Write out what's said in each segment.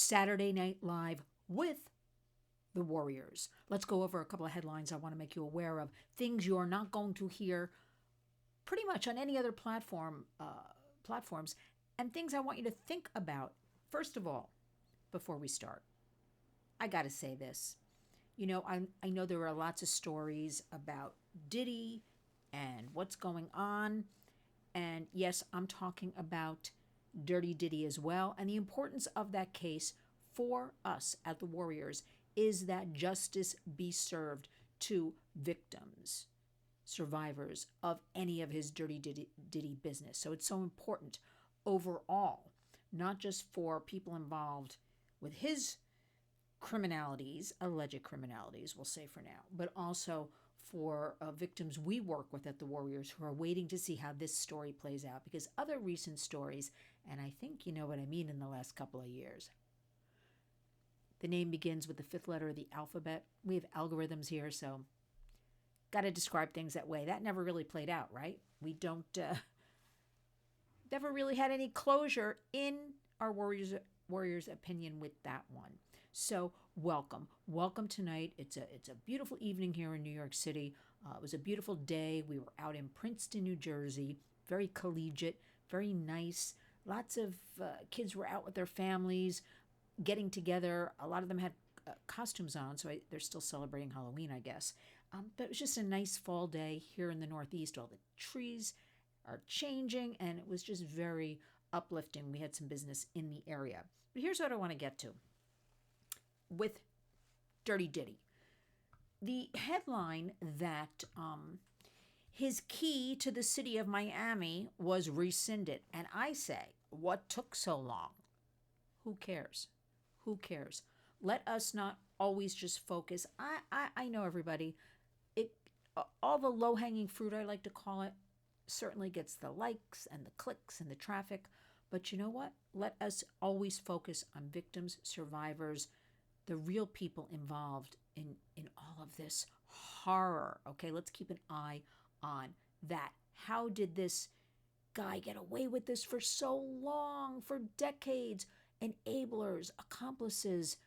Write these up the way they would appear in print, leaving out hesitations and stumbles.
Saturday Night Live with the Warriors. Let's go over a couple of headlines I want to make you aware of. Things you're not going to hear pretty much on any other platforms, and things I want you to think about. First of all, before we start, I got to say this. I know there are lots of stories about Diddy and what's going on. And yes, I'm talking about Dirty Diddy as well. And the importance of that case for us at the Warriors is that justice be served to victims, survivors of any of his Dirty Diddy business. So it's so important overall, not just for people involved with his criminalities, alleged criminalities, we'll say for now, but also for victims we work with at the Warriors who are waiting to see how this story plays out, because other recent stories, and I think you know what I mean, in the last couple of years, the name begins with the fifth letter of the alphabet. We have algorithms here, so got to describe things that way. That never really played out, right? We don't never really had any closure in our Warriors opinion with that one. So welcome tonight. It's a beautiful evening here in New York City. It was a beautiful day. We were out in Princeton, New Jersey. Very collegiate, very nice. Lots of kids were out with their families, getting together. A lot of them had costumes on, so they're still celebrating Halloween, I guess. But it was just a nice fall day here in the Northeast. All the trees are changing, and it was just very uplifting. We had some business in the area. But here's what I want to get to with Dirty Diddy. The headline that his key to the city of Miami was rescinded. And I say, what took so long? Who cares? Who cares? Let us not always just focus. I know everybody. All the low-hanging fruit, I like to call it, certainly gets the likes and the clicks and the traffic. But you know what? Let us always focus on victims, survivors, the real people involved in all of this horror. Okay, let's keep an eye on that. How did this guy get away with this for so long, for decades? Enablers, accomplices,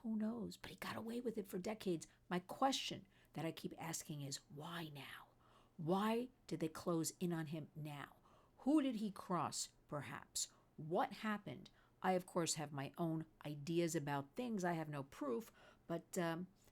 who knows? But he got away with it for decades. My question that I keep asking is, why now? Why did they close in on him now? Who did he cross, perhaps? What happened? I, of course, have my own ideas about things. I have no proof, but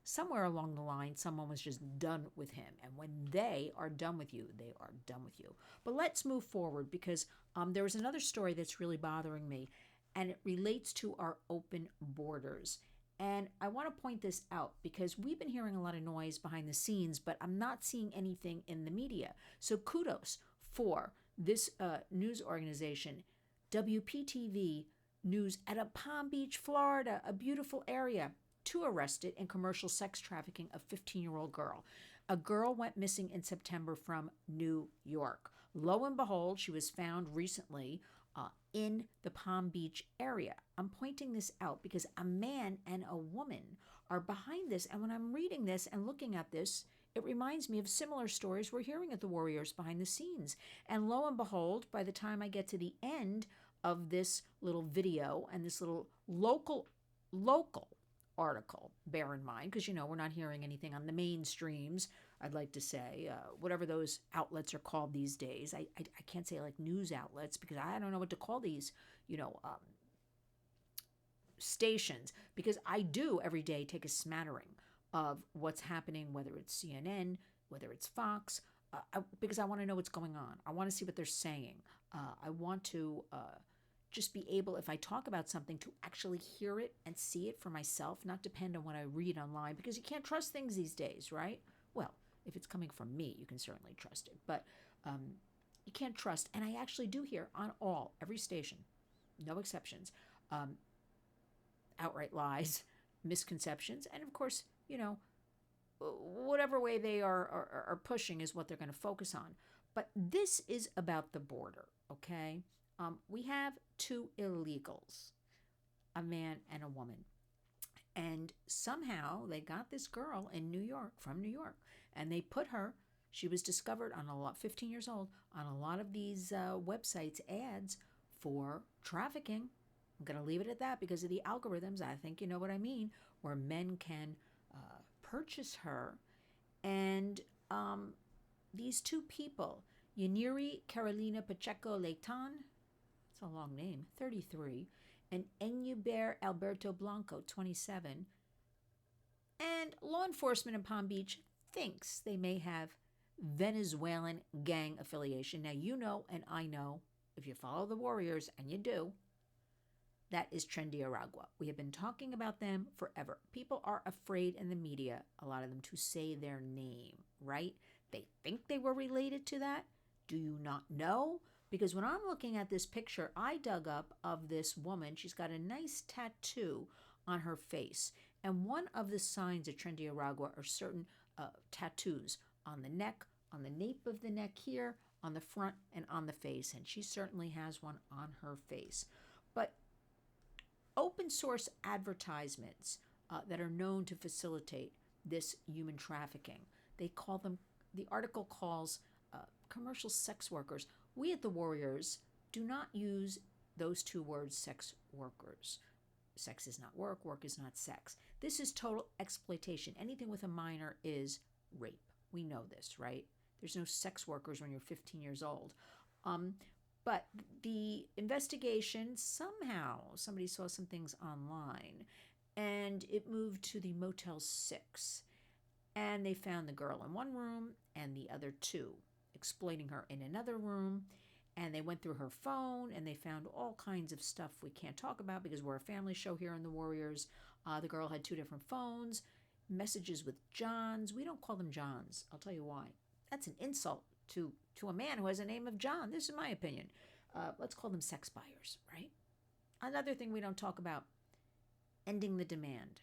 somewhere along the line, someone was just done with him. And when they are done with you, they are done with you. But let's move forward, because there was another story that's really bothering me, and it relates to our open borders. And I want to point this out because we've been hearing a lot of noise behind the scenes, but I'm not seeing anything in the media. So kudos for this news organization, WPTV News, out of Palm Beach, Florida, a beautiful area. 2 arrested in commercial sex trafficking of 15-year-old girl. A girl went missing in September from New York. Lo and behold, she was found recently in the Palm Beach area. I'm pointing this out because a man and a woman are behind this. And when I'm reading this and looking at this, it reminds me of similar stories we're hearing at the Warriors behind the scenes. And lo and behold, by the time I get to the end of this little video and this little local article, bear in mind, because we're not hearing anything on the mainstreams, I'd like to say, whatever those outlets are called these days. I can't say like news outlets because I don't know what to call these, stations, because I do every day take a smattering of what's happening, whether it's CNN, whether it's Fox, because I want to know what's going on. I want to see what they're saying. I want to just be able, if I talk about something, to actually hear it and see it for myself, not depend on what I read online, because you can't trust things these days, right? Well, if it's coming from me, you can certainly trust it, but you can't trust. And I actually do hear on every station, no exceptions, outright lies, misconceptions, and of course, whatever way they are pushing is what they're going to focus on. But this is about the border, okay? We have 2 illegals, a man and a woman. And somehow they got this girl in New York, from New York, and they put her, she was discovered 15 years old, on a lot of these websites, ads for trafficking, I'm going to leave it at that because of the algorithms. I think you know what I mean, where men can purchase her. And these two people, Yaniri Carolina Pacheco Leighton, it's a long name, 33, and Enuber Alberto Blanco, 27, and law enforcement in Palm Beach thinks they may have Venezuelan gang affiliation. Now, you know, and I know, if you follow the Warriors, and you do, that is Tren de Aragua. We have been talking about them forever. People are afraid in the media, a lot of them, to say their name, right? They think they were related to that. Do you not know? Because when I'm looking at this picture I dug up of this woman, she's got a nice tattoo on her face. And one of the signs of Tren de Aragua are certain tattoos on the neck, on the nape of the neck here, on the front, and on the face. And she certainly has one on her face. But open source advertisements that are known to facilitate this human trafficking, they call them, the article calls commercial sex workers. We at the Warriors do not use those two words, sex workers. Sex is not work, work is not sex. This is total exploitation. Anything with a minor is rape. We know this, right? There's no sex workers when you're 15 years old. But the investigation, somehow, somebody saw some things online, and it moved to the Motel 6. And they found the girl in one room and the other two, exploiting her in another room. And they went through her phone, and they found all kinds of stuff we can't talk about because we're a family show here in the Warriors. The girl had 2 different phones, messages with Johns. We don't call them Johns. I'll tell you why. That's an insult to a man who has a name of John. This is my opinion. Let's call them sex buyers, right? Another thing we don't talk about, ending the demand.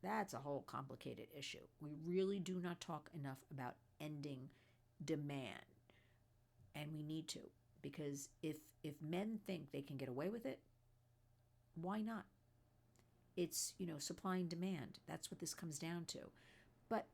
That's a whole complicated issue. We really do not talk enough about ending demand. And we need to, because if men think they can get away with it, why not? It's, supply and demand. That's what this comes down to. But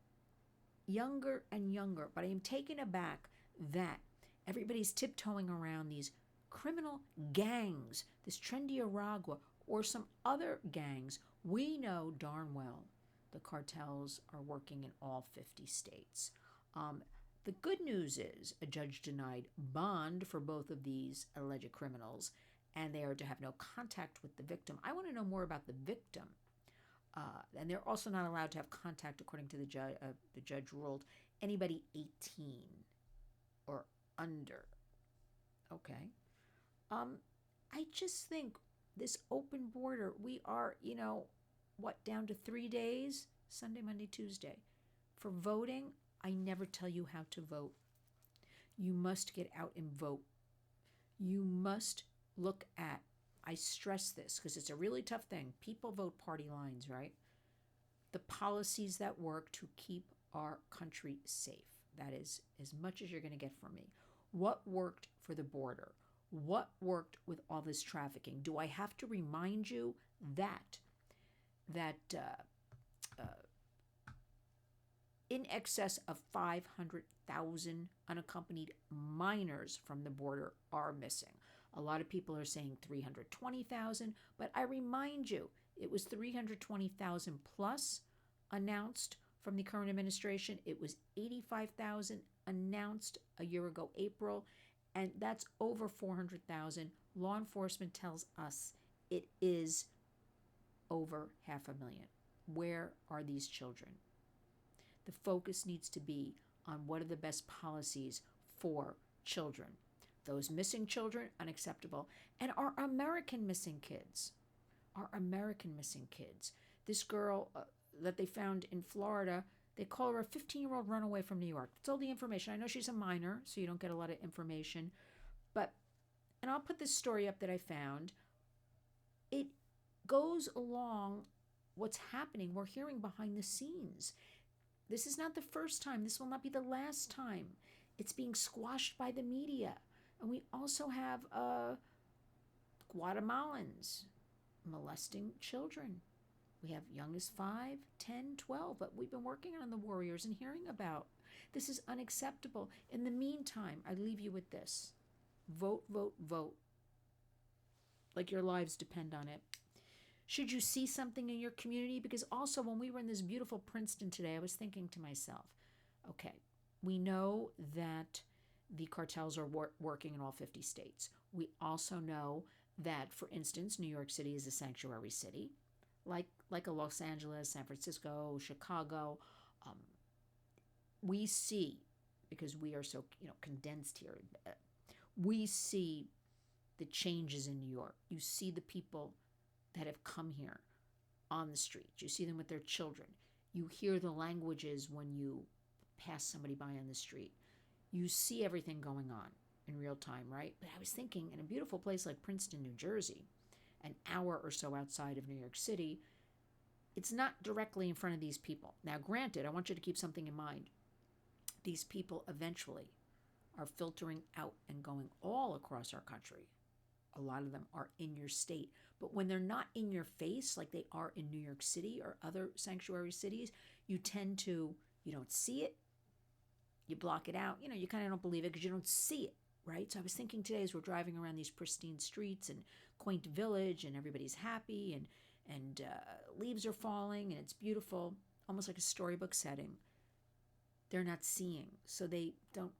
younger and younger, but I am taken aback that everybody's tiptoeing around these criminal gangs, this Tren de Aragua, or some other gangs. We know darn well the cartels are working in all 50 states. The good news is a judge denied bond for both of these alleged criminals, and they are to have no contact with the victim. I want to know more about the victim. And they're also not allowed to have contact, according to the judge. The judge ruled anybody 18 or under. Okay. I just think this open border, we are, down to 3 days? Sunday, Monday, Tuesday. For voting, I never tell you how to vote. You must get out and vote. You must look at, I stress this because it's a really tough thing. People vote party lines, right? The policies that work to keep our country safe. That is as much as you're going to get from me. What worked for the border? What worked with all this trafficking? Do I have to remind you that in excess of 500,000 unaccompanied minors from the border are missing? A lot of people are saying 320,000, but I remind you, it was 320,000 plus announced from the current administration. It was 85,000 announced a year ago, April, and that's over 400,000. Law enforcement tells us it is over 500,000. Where are these children? The focus needs to be on what are the best policies for children. Those missing children, unacceptable. And our American missing kids. This girl that they found in Florida, they call her a 15-year-old runaway from New York. That's all the information. I know she's a minor, so you don't get a lot of information. And I'll put this story up that I found. It goes along what's happening. We're hearing behind the scenes. This is not the first time. This will not be the last time. It's being squashed by the media. And we also have Guatemalans molesting children. We have young as 5, 10, 12, but we've been working on the Warriors and hearing about. This is unacceptable. In the meantime, I leave you with this. Vote, vote, vote. like your lives depend on it. Should you see something in your community? Because also, when we were in this beautiful Princeton today, I was thinking to myself, okay, we know that the cartels are working in all 50 states. We also know that, for instance, New York City is a sanctuary city, like a Los Angeles, San Francisco, Chicago. Um, we see, because we are so condensed here, we see the changes in New York. You see the people that have come here on the streets. You see them with their children. You hear the languages when you pass somebody by on the street. You see everything going on in real time, right? But I was thinking, in a beautiful place like Princeton, New Jersey, an hour or so outside of New York City, it's not directly in front of these people. Now, granted, I want you to keep something in mind. These people eventually are filtering out and going all across our country. A lot of them are in your state. But when they're not in your face, like they are in New York City or other sanctuary cities, you don't see it. You block it out. You kind of don't believe it because you don't see it, right? So I was thinking today, as we're driving around these pristine streets and quaint village, and everybody's happy, and leaves are falling, and it's beautiful, almost like a storybook setting. They're not seeing, so they don't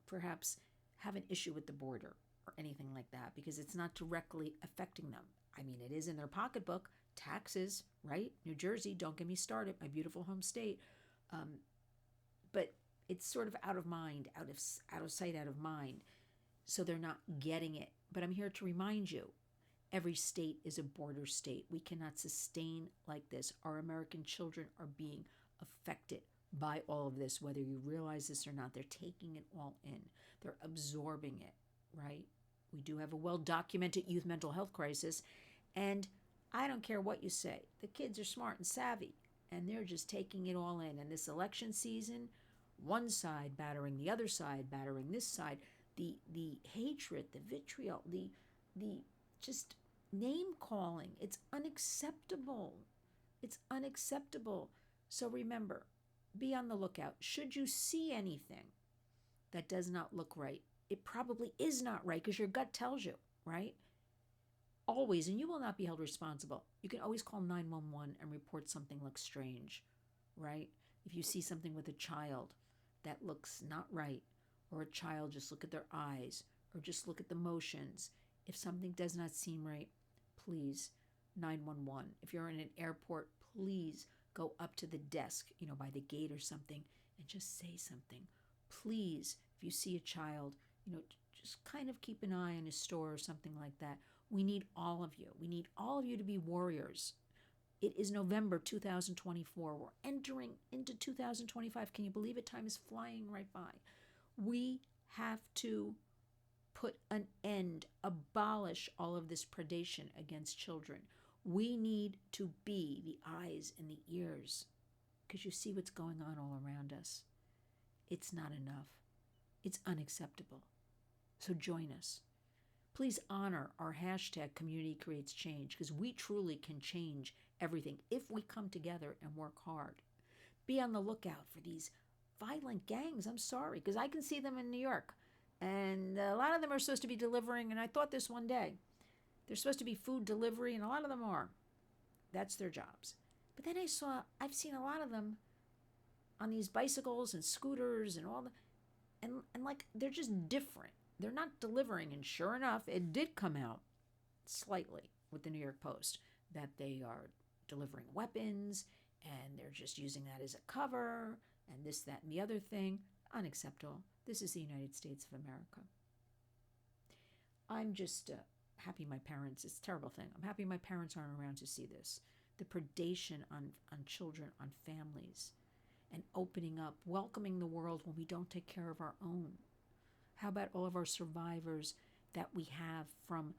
perhaps have an issue with the border or anything like that, because it's not directly affecting them. I mean, it is in their pocketbook, taxes, right? New Jersey, don't get me started, my beautiful home state. But it's sort of out of mind, out of sight, out of mind. So they're not getting it. But I'm here to remind you, every state is a border state. We cannot sustain like this. Our American children are being affected by all of this, whether you realize this or not. They're taking it all in. They're absorbing it, right? We do have a well-documented youth mental health crisis, and I don't care what you say. The kids are smart and savvy, and they're just taking it all in. And this election season, one side battering the other side, battering this side, the hatred, the vitriol, the just name calling. It's unacceptable. It's unacceptable. So remember, be on the lookout. Should you see anything that does not look right, it probably is not right, because your gut tells you, right? Always, and you will not be held responsible. You can always call 911 and report something looks strange, right? If you see something with a child that looks not right, or a child, just look at their eyes, or just look at the motions. If something does not seem right, please, 911. If you're in an airport, please go up to the desk, by the gate or something, and just say something. Please, if you see a child, just kind of keep an eye on a store or something like that. We need all of you. We need all of you to be warriors. It is November 2024. We're entering into 2025. Can you believe it? Time is flying right by. We have to put an end, abolish all of this predation against children. We need to be the eyes and the ears, because you see what's going on all around us. It's not enough. It's unacceptable. So join us. Please honor our hashtag Community Creates Change, because we truly can change everything if we come together and work hard. Be on the lookout for these violent gangs. I'm sorry, because I can see them in New York. And a lot of them are supposed to be delivering, and I thought this one day. They're supposed to be food delivery, and a lot of them are. That's their jobs. But then I've seen a lot of them on these bicycles and scooters and all the, and like, they're just different. They're not delivering, and sure enough, it did come out slightly with the New York Post that they are delivering weapons, and they're just using that as a cover, and this, that, and the other thing. Unacceptable. This is the United States of America. I'm just happy my parents, it's a terrible thing, I'm happy my parents aren't around to see this. The predation on children, on families, and opening up, welcoming the world when we don't take care of our own. How about all of our survivors that we have from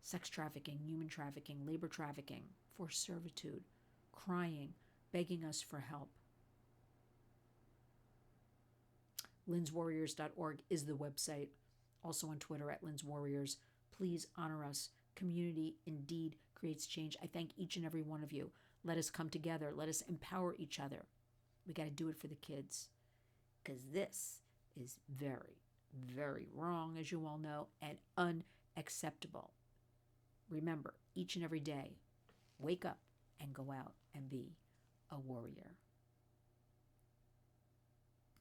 sex trafficking, human trafficking, labor trafficking, forced servitude, crying, begging us for help? LynnsWarriors.org is the website. Also on Twitter at Lynn's Warriors. Please honor us. Community indeed creates change. I thank each and every one of you. Let us come together. Let us empower each other. We got to do it for the kids, because this is very, very wrong, as you all know, and unacceptable. remember, each and every day, wake up and go out and be a warrior.